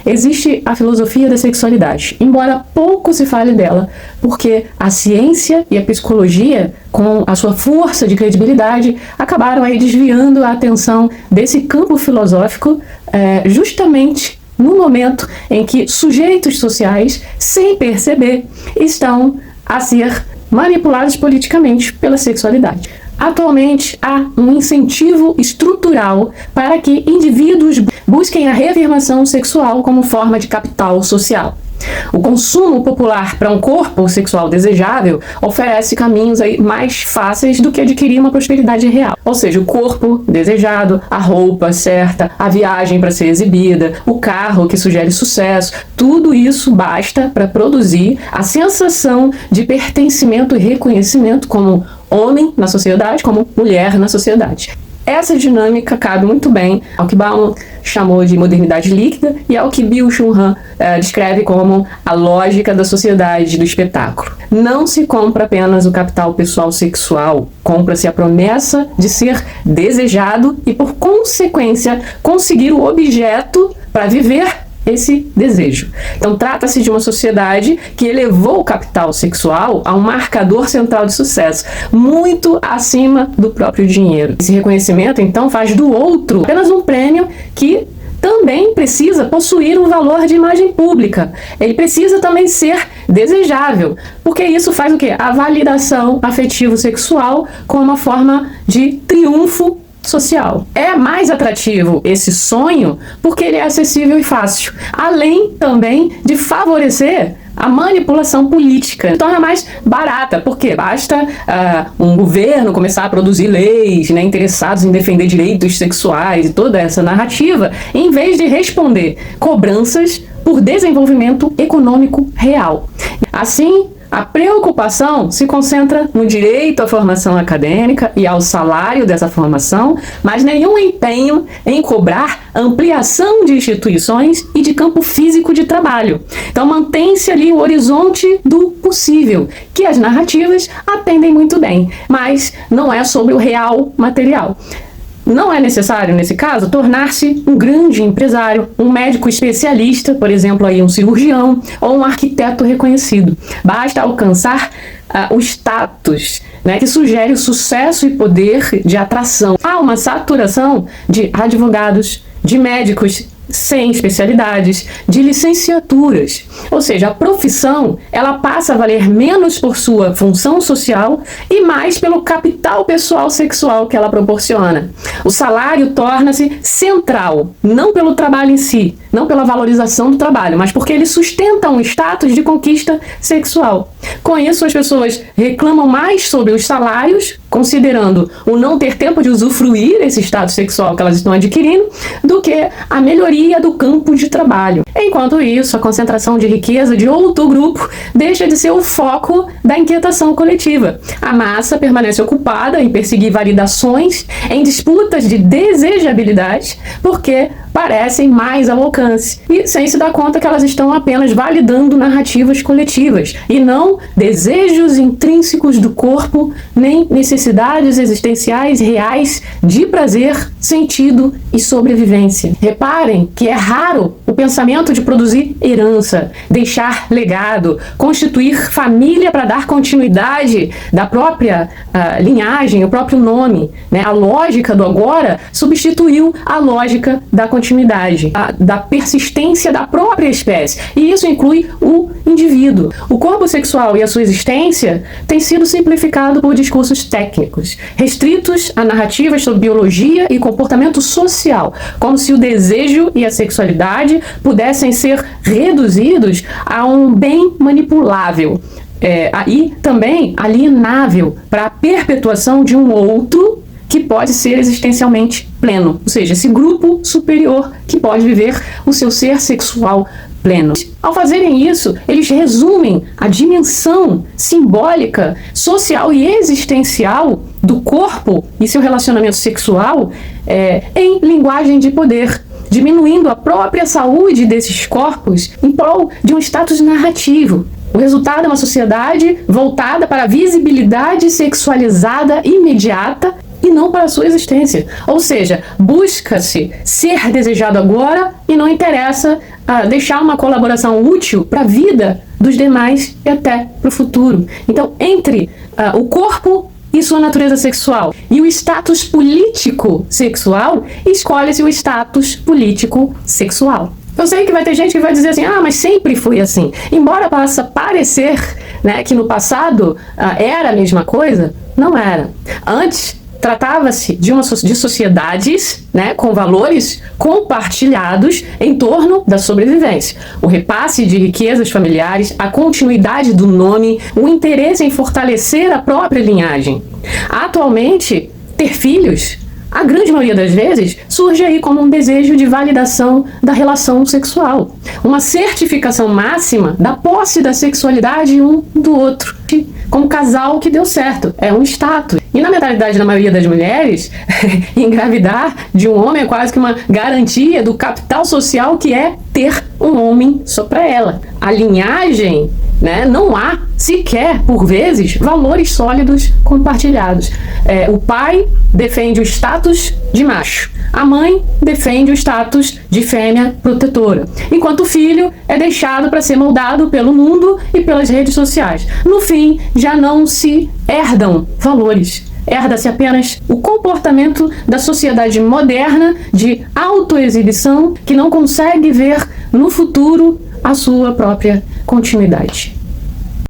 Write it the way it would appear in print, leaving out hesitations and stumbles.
existe a filosofia da sexualidade, embora pouco se fale dela, porque a ciência e a psicologia, com a sua força de credibilidade, acabaram aí desviando a atenção desse campo filosófico justamente no momento em que sujeitos sociais, sem perceber, estão a ser manipulados politicamente pela sexualidade. Atualmente, há um incentivo estrutural para que indivíduos busquem a reafirmação sexual como forma de capital social. O consumo popular para um corpo sexual desejável oferece caminhos aí mais fáceis do que adquirir uma prosperidade real. Ou seja, o corpo desejado, a roupa certa, a viagem para ser exibida, o carro que sugere sucesso, tudo isso basta para produzir a sensação de pertencimento e reconhecimento como homem na sociedade, como mulher na sociedade. Essa dinâmica cabe muito bem ao que Bauman chamou de modernidade líquida e ao que Byung-Chul Han descreve como a lógica da sociedade do espetáculo. Não se compra apenas o capital pessoal sexual, compra-se a promessa de ser desejado e, por consequência, conseguir o objeto para viver esse desejo. Então, trata-se de uma sociedade que elevou o capital sexual a um marcador central de sucesso, muito acima do próprio dinheiro. Esse reconhecimento, então, faz do outro apenas um prêmio que também precisa possuir um valor de imagem pública. Ele precisa também ser desejável, porque isso faz o quê? A validação afetivo-sexual como uma forma de triunfo social. É mais atrativo esse sonho porque ele é acessível e fácil, além também de favorecer a manipulação política. Se torna mais barata, porque basta um governo começar a produzir leis, interessados em defender direitos sexuais e toda essa narrativa, em vez de responder cobranças por desenvolvimento econômico real. Assim, a preocupação se concentra no direito à formação acadêmica e ao salário dessa formação, mas nenhum empenho em cobrar ampliação de instituições e de campo físico de trabalho. Então mantém-se ali o horizonte do possível, que as narrativas atendem muito bem, mas não é sobre o real material. Não é necessário, nesse caso, tornar-se um grande empresário, um médico especialista, por exemplo, aí um cirurgião ou um arquiteto reconhecido. Basta alcançar o status, que sugere o sucesso e poder de atração. Há uma saturação de advogados, de médicos sem especialidades, de licenciaturas. Ou seja, a profissão, ela passa a valer menos por sua função social e mais pelo capital pessoal sexual que ela proporciona. O salário torna-se central, não pelo trabalho em si, não pela valorização do trabalho, mas porque ele sustenta um status de conquista sexual. Com isso, as pessoas reclamam mais sobre os salários, considerando o não ter tempo de usufruir esse status sexual que elas estão adquirindo, do que a melhoria do campo de trabalho. Enquanto isso, a concentração de riqueza de outro grupo deixa de ser o foco da inquietação coletiva. A massa permanece ocupada em perseguir validações, em disputas de desejabilidade, porque parecem mais ao alcance, e sem se dar conta que elas estão apenas validando narrativas coletivas, e não desejos intrínsecos do corpo, nem necessidades existenciais reais de prazer, sentido e sobrevivência. Reparem que é raro o pensamento de produzir herança, deixar legado, constituir família para dar continuidade da própria linhagem, o próprio nome. A lógica do agora substituiu a lógica da continuidade, da persistência da própria espécie. E isso inclui o indivíduo. O corpo sexual e a sua existência têm sido simplificados por discursos técnicos, restritos a narrativas sobre biologia e comportamento social, como se o desejo e a sexualidade pudessem ser reduzidos a um bem manipulável e também alienável para a perpetuação de um outro que pode ser existencialmente pleno, ou seja, esse grupo superior que pode viver o seu ser sexual pleno. Ao fazerem isso, eles resumem a dimensão simbólica, social e existencial do corpo e seu relacionamento sexual em linguagem de poder, diminuindo a própria saúde desses corpos em prol de um status narrativo. O resultado é uma sociedade voltada para a visibilidade sexualizada imediata e não para a sua existência. Ou seja, busca-se ser desejado agora e não interessa deixar uma colaboração útil para a vida dos demais e até para o futuro. Então, entre o corpo e sua natureza sexual e o status político sexual, escolhe-se o status político sexual. Eu sei que vai ter gente que vai dizer assim, mas sempre foi assim. Embora possa parecer, né, que no passado era a mesma coisa, não era. Antes, tratava-se de sociedades, né, com valores compartilhados em torno da sobrevivência. O repasse de riquezas familiares, a continuidade do nome, o interesse em fortalecer a própria linhagem. Atualmente, ter filhos, a grande maioria das vezes, surge aí como um desejo de validação da relação sexual. Uma certificação máxima da posse da sexualidade um do outro. Como casal que deu certo. É um status. E na mentalidade da maioria das mulheres, engravidar de um homem é quase que uma garantia do capital social que é ter um homem só para ela. A linhagem, né, não há sequer, por vezes, valores sólidos compartilhados. O pai defende o status de macho. A mãe defende o status de fêmea protetora. Enquanto o filho é deixado para ser moldado pelo mundo e pelas redes sociais. No fim, já não se herdam valores. Herda-se apenas o comportamento da sociedade moderna de autoexibição que não consegue ver no futuro a sua própria continuidade.